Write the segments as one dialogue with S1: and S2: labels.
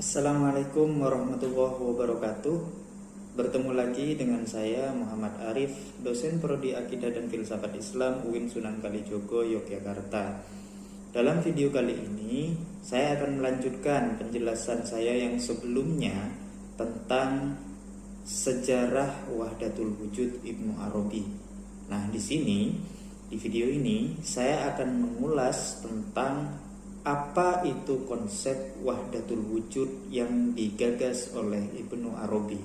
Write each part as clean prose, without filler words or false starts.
S1: Assalamualaikum warahmatullahi wabarakatuh. Bertemu lagi dengan saya Muhammad Arif, dosen Prodi Akidah dan Filsafat Islam UIN Sunan Kalijogo, Yogyakarta. Dalam video kali ini, saya akan melanjutkan penjelasan saya yang sebelumnya tentang sejarah Wahdatul Wujud Ibnu Arabi. Nah, di video ini saya akan mengulas tentang apa itu konsep Wahdatul Wujud yang digagas oleh Ibnu Arabi.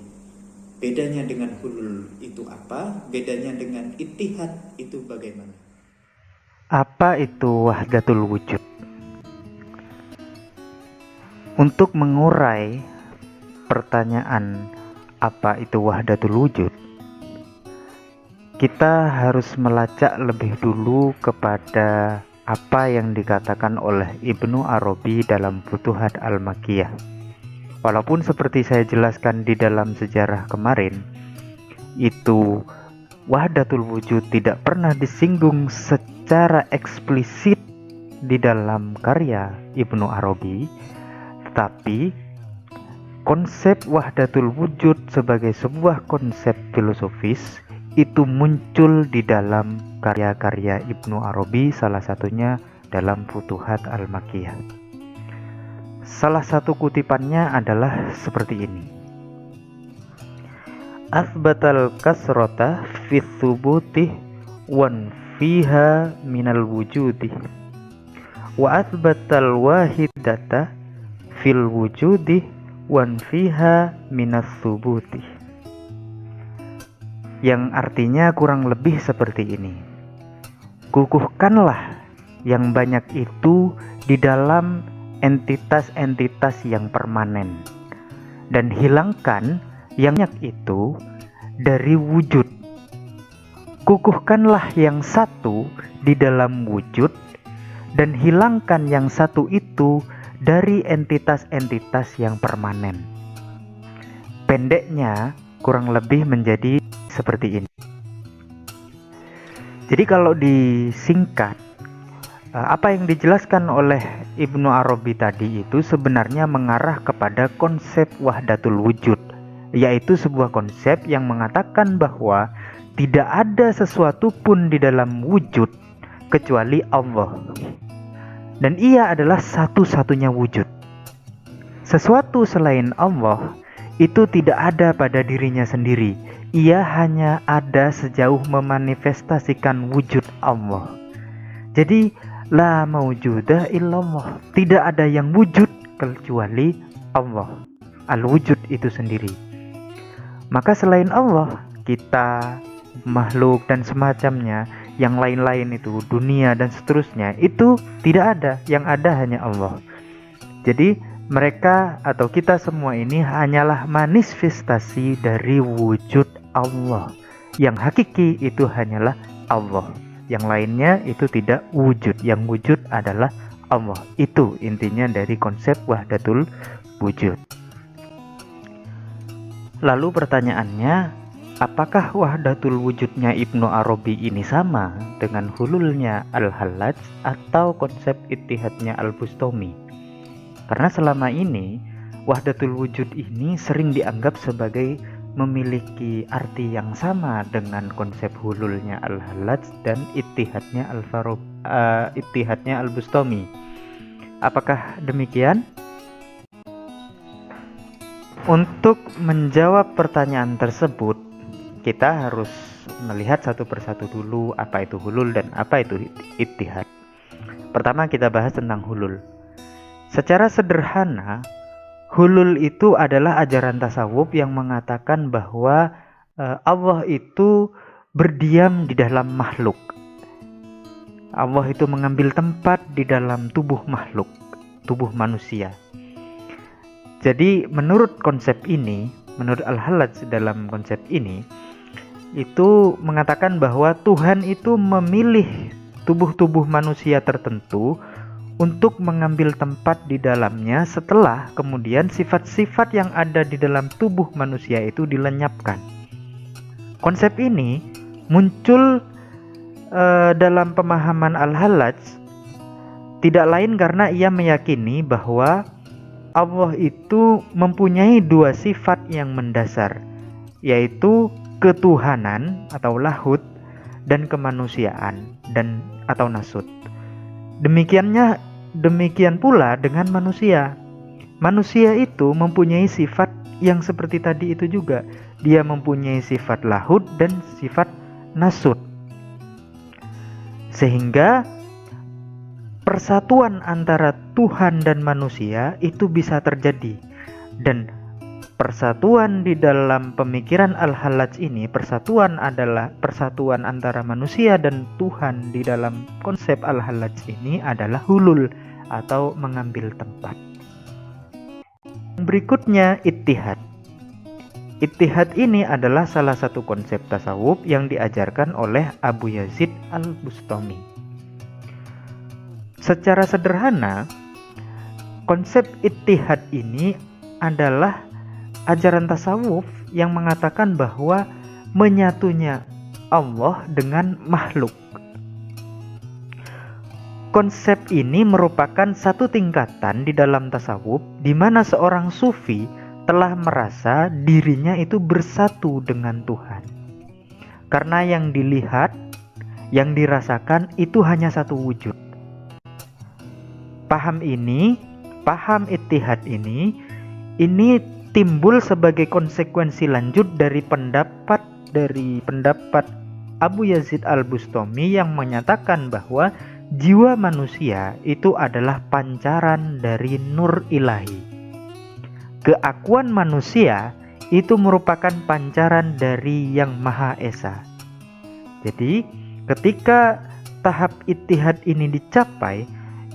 S1: Bedanya dengan hulul itu apa? Bedanya dengan ittihad itu bagaimana?
S2: Apa itu Wahdatul Wujud? Untuk mengurai pertanyaan apa itu Wahdatul Wujud, kita harus melacak lebih dulu kepada apa yang dikatakan oleh Ibnu Arabi dalam Futuhat Al-Makkiyah. Walaupun seperti saya jelaskan di dalam sejarah kemarin, itu Wahdatul Wujud tidak pernah disinggung secara eksplisit di dalam karya Ibnu Arabi, tetapi konsep Wahdatul Wujud sebagai sebuah konsep filosofis itu muncul di dalam karya-karya Ibnu Arabi, salah satunya dalam Futuhat Al-Makkiyah. Salah satu kutipannya adalah seperti ini: Athbatal kasrata fi thubuti wan fiha minal wujudi wa athbatal wahidata fil wujudi wan fiha minas thubuti. Yang artinya kurang lebih seperti ini: kukuhkanlah yang banyak itu di dalam entitas-entitas yang permanen, dan hilangkan yang banyak itu dari wujud. Kukuhkanlah yang satu di dalam wujud, dan hilangkan yang satu itu dari entitas-entitas yang permanen. Pendeknya kurang lebih menjadi seperti ini. Jadi kalau disingkat, apa yang dijelaskan oleh Ibnu Arabi tadi itu sebenarnya mengarah kepada konsep Wahdatul Wujud, yaitu sebuah konsep yang mengatakan bahwa tidak ada sesuatu pun di dalam wujud kecuali Allah, dan Ia adalah satu-satunya wujud. Sesuatu selain Allah itu tidak ada pada dirinya sendiri. Ia hanya ada sejauh memanifestasikan wujud Allah. Jadi la maujuda illallah, tidak ada yang wujud kecuali Allah, al-wujud itu sendiri. Maka selain Allah, kita, makhluk dan semacamnya, yang lain-lain itu, dunia dan seterusnya, itu tidak ada. Yang ada hanya Allah. Jadi mereka atau kita semua ini hanyalah manifestasi dari wujud Allah. Yang hakiki itu hanyalah Allah. Yang lainnya itu tidak wujud. Yang wujud adalah Allah. Itu intinya dari konsep Wahdatul Wujud. Lalu pertanyaannya, apakah Wahdatul Wujudnya Ibnu Arabi ini sama dengan hululnya Al-Hallaj atau konsep ittihadnya Al-Bustami? Karena selama ini Wahdatul Wujud ini sering dianggap sebagai memiliki arti yang sama dengan konsep hululnya Al-Hallaj dan ittihadnya Al-Bustami. Apakah demikian? Untuk menjawab pertanyaan tersebut, kita harus melihat satu persatu dulu apa itu hulul dan apa itu ittihad. Pertama kita bahas tentang hulul. Secara sederhana, hulul itu adalah ajaran tasawuf yang mengatakan bahwa Allah itu berdiam di dalam makhluk. Allah itu mengambil tempat di dalam tubuh makhluk, tubuh manusia. Jadi menurut konsep ini, menurut Al-Hallaj dalam konsep ini, itu mengatakan bahwa Tuhan itu memilih tubuh-tubuh manusia tertentu untuk mengambil tempat di dalamnya setelah kemudian sifat-sifat yang ada di dalam tubuh manusia itu dilenyapkan. Konsep ini muncul dalam pemahaman Al-Hallaj tidak lain karena ia meyakini bahwa Allah itu mempunyai dua sifat yang mendasar, yaitu ketuhanan atau lahud dan kemanusiaan dan atau nasut. Demikian pula dengan manusia. Manusia itu mempunyai sifat yang seperti tadi itu juga. Dia mempunyai sifat lahud dan sifat nasut. Sehingga persatuan antara Tuhan dan manusia itu bisa terjadi. Dan persatuan di dalam pemikiran Al-Hallaj ini, persatuan adalah persatuan antara manusia dan Tuhan. Di dalam konsep Al-Hallaj ini adalah hulul atau mengambil tempat. Berikutnya ittihad. Ittihad ini adalah salah satu konsep tasawuf yang diajarkan oleh Abu Yazid Al-Bustami. Secara sederhana, konsep ittihad ini adalah ajaran tasawuf yang mengatakan bahwa menyatunya Allah dengan makhluk. Konsep ini merupakan satu tingkatan di dalam tasawuf di mana seorang sufi telah merasa dirinya itu bersatu dengan Tuhan. Karena yang dilihat, yang dirasakan itu hanya satu wujud. Paham ittihad ini timbul sebagai konsekuensi lanjut dari pendapat Abu Yazid Al-Bustami yang menyatakan bahwa jiwa manusia itu adalah pancaran dari nur ilahi. Keakuan manusia itu merupakan pancaran dari Yang Maha Esa. Jadi, ketika tahap ittihad ini dicapai,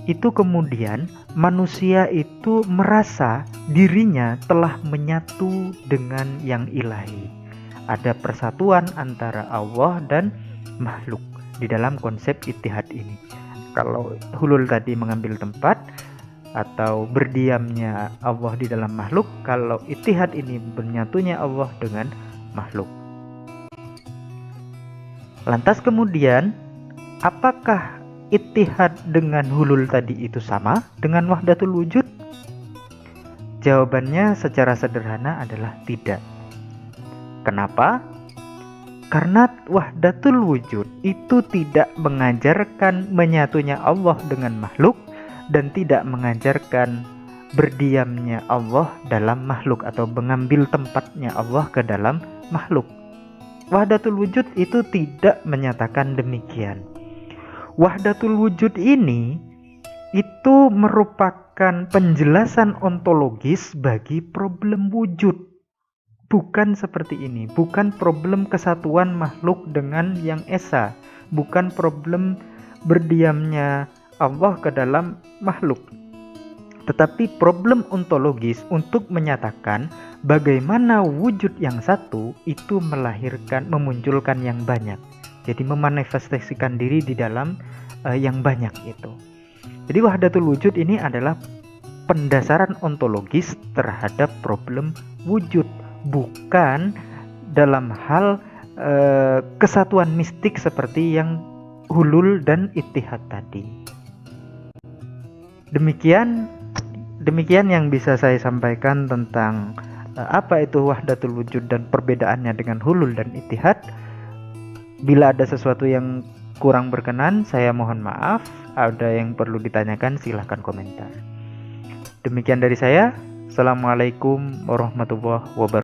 S2: itu kemudian manusia itu merasa dirinya telah menyatu dengan yang ilahi. Ada persatuan antara Allah dan makhluk di dalam konsep ittihad ini. Kalau hulul tadi mengambil tempat atau berdiamnya Allah di dalam makhluk, kalau ittihad ini menyatunya Allah dengan makhluk. Lantas kemudian, apakah ittihad dengan hulul tadi itu sama dengan wahdatul wujud? Jawabannya secara sederhana adalah tidak. Kenapa? Karena wahdatul wujud itu tidak mengajarkan menyatunya Allah dengan makhluk dan tidak mengajarkan berdiamnya Allah dalam makhluk atau mengambil tempatnya Allah ke dalam makhluk. Wahdatul wujud itu tidak menyatakan demikian. Wahdatul wujud ini itu merupakan penjelasan ontologis bagi problem wujud. Bukan seperti ini, bukan problem kesatuan makhluk dengan yang esa, bukan problem berdiamnya Allah ke dalam makhluk. Tetapi problem ontologis untuk menyatakan bagaimana wujud yang satu itu memunculkan yang banyak. Jadi memanifestasikan diri di dalam yang banyak itu. Jadi wahdatul wujud ini adalah pendasaran ontologis terhadap problem wujud, bukan dalam hal kesatuan mistik seperti yang hulul dan ittihad tadi. Demikian yang bisa saya sampaikan tentang apa itu wahdatul wujud dan perbedaannya dengan hulul dan ittihad. Bila ada sesuatu yang kurang berkenan, saya mohon maaf. Ada yang perlu ditanyakan, silahkan komentar. Demikian dari saya. Assalamualaikum warahmatullahi wabarakatuh.